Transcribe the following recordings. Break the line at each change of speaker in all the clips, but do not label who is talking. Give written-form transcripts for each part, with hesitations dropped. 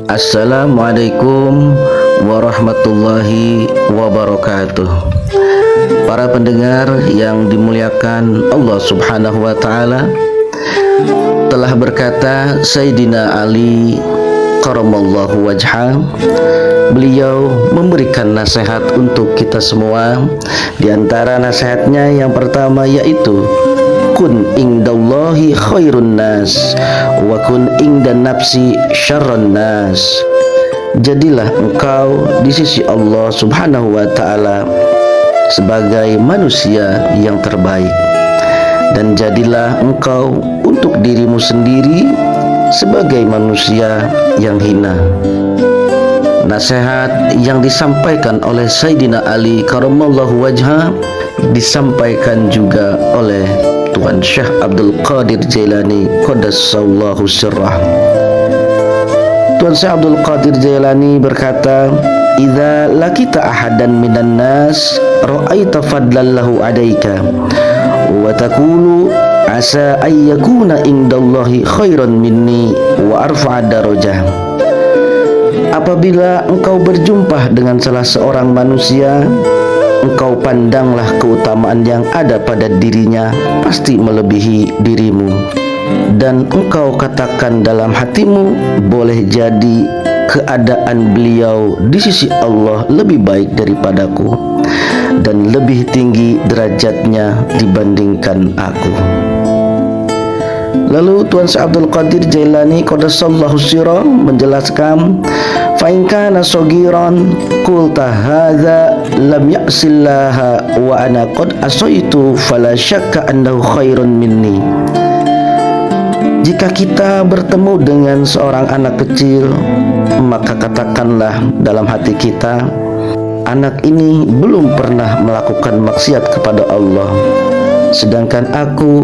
Assalamualaikum warahmatullahi wabarakatuh. Para pendengar yang dimuliakan Allah Subhanahu wa taala, telah berkata Sayyidina Ali karamallahu wajhah, beliau memberikan nasihat untuk kita semua. Di antara nasihatnya yang pertama yaitu kun indallahi khairun nas wa kun indan nafsi syarrun nas. Jadilah engkau di sisi Allah Subhanahu wa taala sebagai manusia yang terbaik, dan jadilah engkau untuk dirimu sendiri sebagai manusia yang hina. Nasihat yang disampaikan oleh Sayyidina Ali karamallahu wajhah disampaikan juga oleh Tuan Syekh Abdul Qadir Jailani qaddasallahu sirrah. Tuan Syekh Abdul Qadir Jailani berkata, idza lakita ahadan minan nas ra'aita fadlan lahu adaika wa taqulu asa ay yakuna indallahi khairan minni wa arfa'a darajah. Apabila engkau berjumpa dengan salah seorang manusia, engkau pandanglah keutamaan yang ada pada dirinya pasti melebihi dirimu, dan engkau katakan dalam hatimu, boleh jadi keadaan beliau di sisi Allah lebih baik daripadaku dan lebih tinggi derajatnya dibandingkan aku. Lalu Tuan Syekh Abdul Qadir Jailani qaddasallahu sirrah menjelaskan, fa in kana sagiran qulta hadza lam ya'sillaha wa ana qad asaitu fala syakka annahu khairun minni. Jika kita bertemu dengan seorang anak kecil, maka katakanlah dalam hati kita, anak ini belum pernah melakukan maksiat kepada Allah, sedangkan aku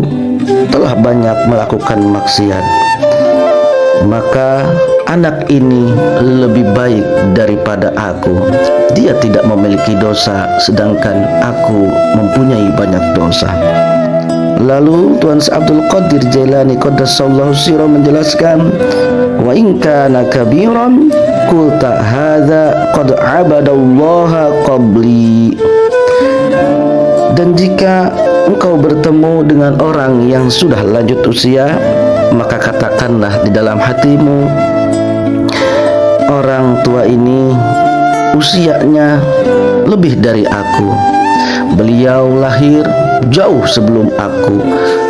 telah banyak melakukan maksiat. Maka anak ini lebih baik daripada aku. Dia tidak memiliki dosa, sedangkan aku mempunyai banyak dosa. Lalu Tuan Abdul Qadir Jailani qaddasallahu sirrah menjelaskan, wa in kana kabiran qulta hadza qad abadallaha qabli. Dan jika engkau bertemu dengan orang yang sudah lanjut usia, maka katakanlah di dalam hatimu, orang tua ini usianya lebih dari aku. Beliau lahir jauh sebelum aku.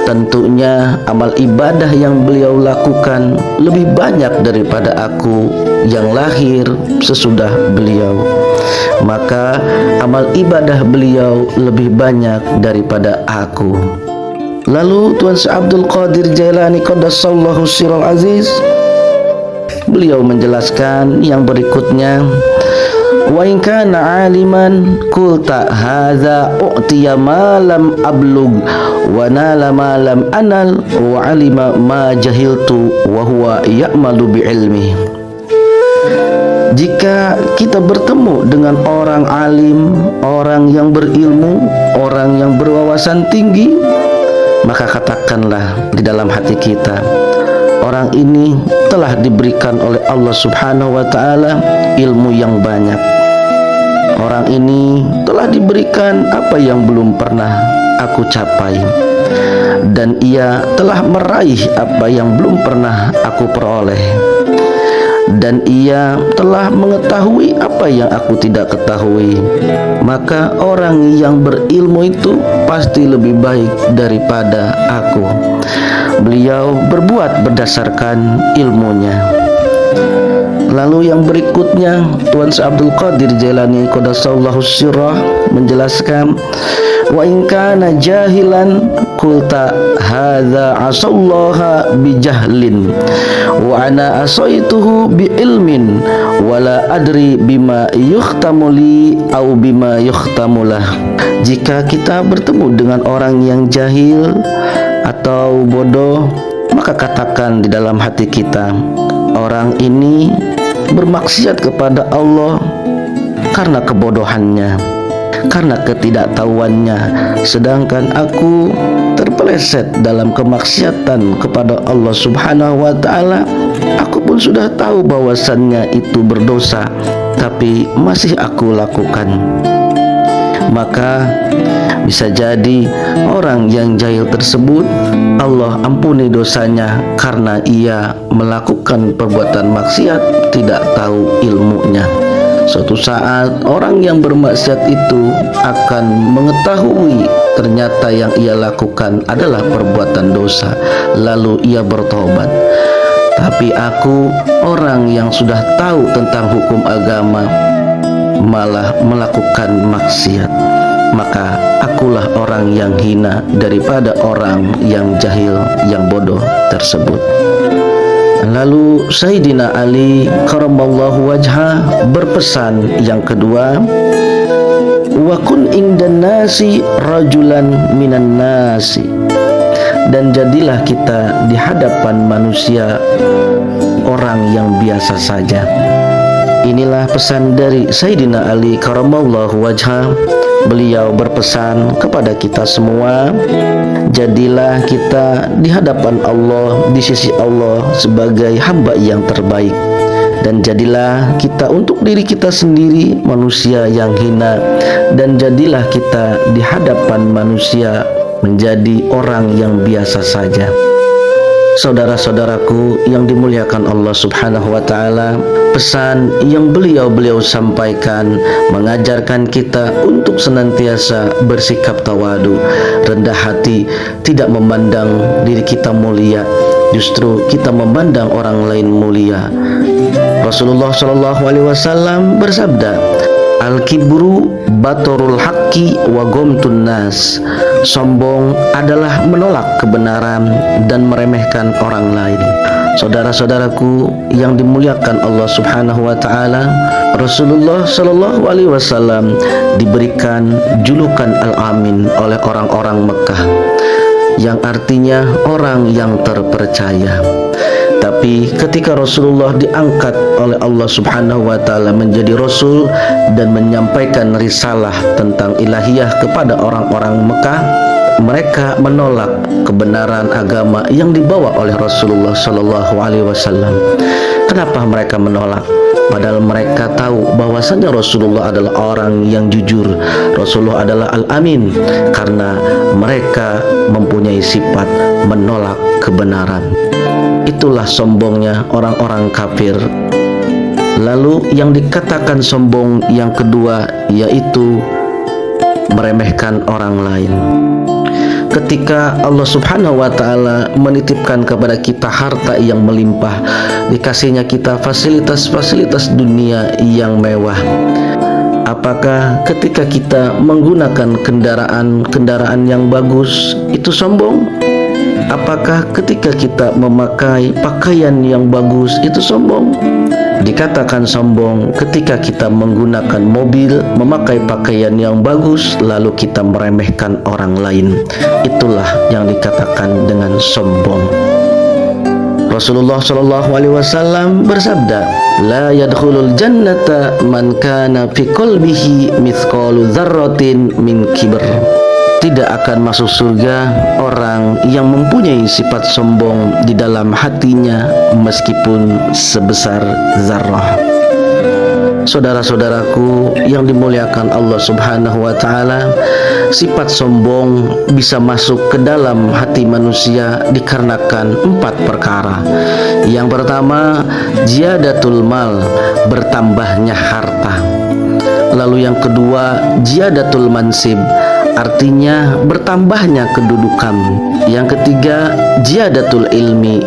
Tentunya amal ibadah yang beliau lakukan lebih banyak daripada aku yang lahir sesudah beliau. Maka amal ibadah beliau lebih banyak daripada aku. Lalu Tuan Syekh Abdul Qadir Jailani qaddasallahu sirral aziz, beliau menjelaskan yang berikutnya, wa in kana aliman qulta hadza u'tiya ma lam ablug wa nala ma lam anal wa alima ma jahiltu wa huwa ya'malu bi ilmi. Jika kita bertemu dengan orang alim, orang yang berilmu, orang yang berwawasan tinggi, maka katakanlah di dalam hati kita, orang ini telah diberikan oleh Allah Subhanahu wa taala ilmu yang banyak. Orang ini telah diberikan apa yang belum pernah aku capai, dan ia telah meraih apa yang belum pernah aku peroleh, dan ia telah mengetahui apa yang aku tidak ketahui. Maka orang yang berilmu itu pasti lebih baik daripada aku. Beliau berbuat berdasarkan ilmunya. Lalu yang berikutnya Tuan Syekh Abdul Qadir Jailani qaddasallahu sirrah menjelaskan, wa in kana jahilan qulta hadza asallaha bijahlin wa ana asaituhu bi ilmin wala adri bima yukhtamu li au bima yukhtamulah. Jika kita bertemu dengan orang yang jahil atau bodoh, maka katakan di dalam hati kita, orang ini bermaksiat kepada Allah karena kebodohannya, karena ketidaktahuannya, sedangkan aku terpeleset dalam kemaksiatan kepada Allah Subhanahu wa ta'ala Aku pun sudah tahu bahwasannya itu berdosa, tapi masih aku lakukan. Maka bisa jadi orang yang jahil tersebut Allah ampuni dosanya karena ia melakukan perbuatan maksiat, tidak tahu ilmunya. Suatu saat orang yang bermaksiat itu akan mengetahui ternyata yang ia lakukan adalah perbuatan dosa, lalu ia bertobat. Tapi aku, orang yang sudah tahu tentang hukum agama, malah melakukan maksiat. Maka akulah orang yang hina daripada orang yang jahil, yang bodoh tersebut. Lalu Sayyidina Ali karamallahu wajhah berpesan yang kedua, wa kun indan nasi rajulan minan nasi, dan jadilah kita di hadapan manusia orang yang biasa saja. Inilah pesan dari Sayyidina Ali karamallahu wajhah. Beliau berpesan kepada kita semua, jadilah kita di hadapan Allah, di sisi Allah sebagai hamba yang terbaik. Dan jadilah kita untuk diri kita sendiri manusia yang hina, dan jadilah kita di hadapan manusia menjadi orang yang biasa saja. Saudara-saudaraku yang dimuliakan Allah Subhanahu wa ta'ala, pesan yang beliau sampaikan mengajarkan kita untuk senantiasa bersikap tawadu, rendah hati, tidak memandang diri kita mulia, justru kita memandang orang lain mulia. Rasulullah SAW bersabda, al-kibru batorul haqqi wa gomtun nas. Sombong adalah menolak kebenaran dan meremehkan orang lain. Saudara-saudaraku yang dimuliakan Allah Subhanahu wa ta'ala, Rasulullah SAW diberikan julukan Al-Amin oleh orang-orang Mekah, yang artinya orang yang terpercaya. Tapi ketika Rasulullah diangkat oleh Allah Subhanahu wa ta'ala menjadi Rasul dan menyampaikan risalah tentang ilahiyah kepada orang-orang Mekah, mereka menolak kebenaran agama yang dibawa oleh Rasulullah SAW. Kenapa mereka menolak? Padahal mereka tahu bahwasannya Rasulullah adalah orang yang jujur, Rasulullah adalah Al-Amin, karena mereka mempunyai sifat menolak kebenaran. Itulah sombongnya orang-orang kafir. Lalu yang dikatakan sombong yang kedua yaitu meremehkan orang lain. Ketika Allah Subhanahu wa ta'ala menitipkan kepada kita harta yang melimpah, dikasihnya kita fasilitas-fasilitas dunia yang mewah, apakah ketika kita menggunakan kendaraan yang bagus itu sombong? Apakah ketika kita memakai pakaian yang bagus itu sombong? Dikatakan sombong ketika kita menggunakan mobil, memakai pakaian yang bagus, lalu kita meremehkan orang lain. Itulah yang dikatakan dengan sombong. Rasulullah SAW bersabda, la yadkhulul jannata man kana fi qalbihi mithqalu dzarratin min kibr. Tidak akan masuk surga orang yang mempunyai sifat sombong di dalam hatinya meskipun sebesar zarrah. Saudara-saudaraku yang dimuliakan Allah Subhanahu wa ta'ala, sifat sombong bisa masuk ke dalam hati manusia dikarenakan 4 perkara. Yang pertama, ziyadatul mal, bertambahnya harta. Lalu yang kedua, ziyadatul mansib, artinya bertambahnya kedudukan. Yang ketiga, ziyadatul ilmi,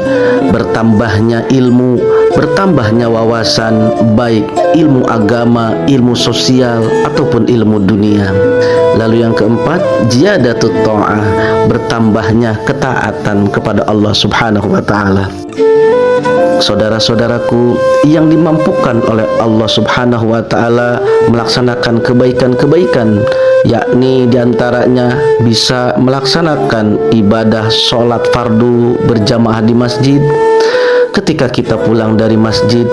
bertambahnya ilmu, bertambahnya wawasan, baik ilmu agama, ilmu sosial, ataupun ilmu dunia. Lalu yang keempat, ziyadatut ta'ah, bertambahnya ketaatan kepada Allah Subhanahu wa ta'ala. Saudara-saudaraku yang dimampukan oleh Allah Subhanahu wa ta'ala melaksanakan kebaikan-kebaikan, yakni diantaranya bisa melaksanakan ibadah sholat fardu berjamaah di masjid. Ketika kita pulang dari masjid,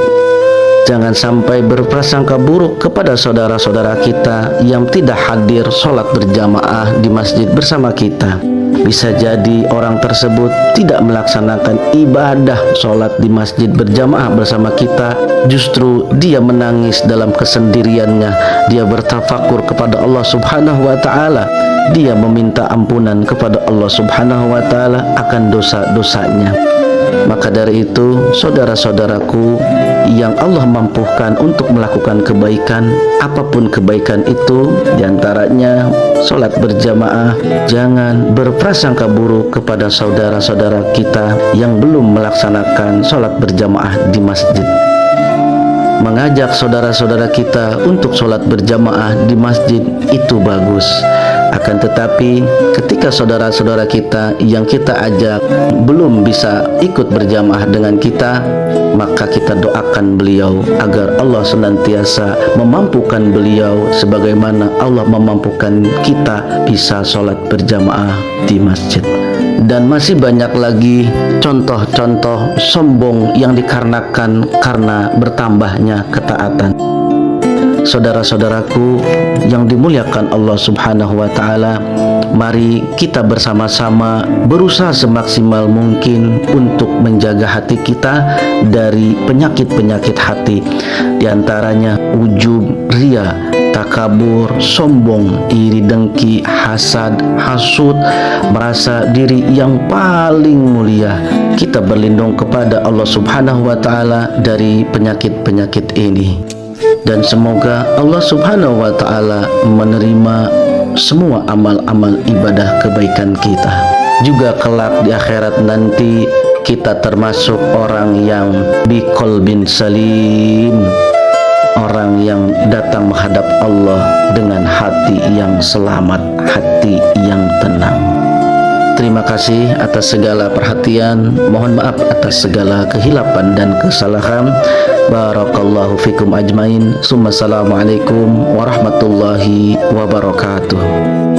jangan sampai berprasangka buruk kepada saudara-saudara kita yang tidak hadir sholat berjamaah di masjid bersama kita. Bisa jadi orang tersebut tidak melaksanakan ibadah sholat di masjid berjamaah bersama kita, justru dia menangis dalam kesendiriannya, dia bertafakur kepada Allah Subhanahu wa Ta'ala, dia meminta ampunan kepada Allah Subhanahu wa Ta'ala akan dosa-dosanya. Maka dari itu, saudara-saudaraku yang Allah mampukan untuk melakukan kebaikan, apapun kebaikan itu, diantaranya sholat berjamaah, jangan berprasangka buruk kepada saudara-saudara kita yang belum melaksanakan sholat berjamaah di masjid. Mengajak saudara-saudara kita untuk sholat berjamaah di masjid itu bagus. Akan tetapi ketika saudara-saudara kita yang kita ajak belum bisa ikut berjamaah dengan kita, maka kita doakan beliau agar Allah senantiasa memampukan beliau sebagaimana Allah memampukan kita bisa sholat berjamaah di masjid. Dan masih banyak lagi contoh-contoh sombong yang dikarenakan karena bertambahnya ketaatan. Saudara-saudaraku yang dimuliakan Allah Subhanahu wa Ta'ala, mari kita bersama-sama berusaha semaksimal mungkin untuk menjaga hati kita dari penyakit-penyakit hati, diantaranya ujub, ria, takabur, sombong, iri dengki, hasad, hasud, merasa diri yang paling mulia. Kita berlindung kepada Allah Subhanahu wa Ta'ala dari penyakit-penyakit ini. Dan semoga Allah Subhanahu wa Ta'ala menerima semua amal-amal ibadah kebaikan kita. Juga kelak di akhirat nanti kita termasuk orang yang biqalbin salim, orang yang datang menghadap Allah dengan hati yang selamat, hati yang tenang. Terima kasih atas segala perhatian. Mohon maaf atas segala kehilapan dan kesalahan. Barakallahu fikum ajmain. Assalamualaikum warahmatullahi wabarakatuh.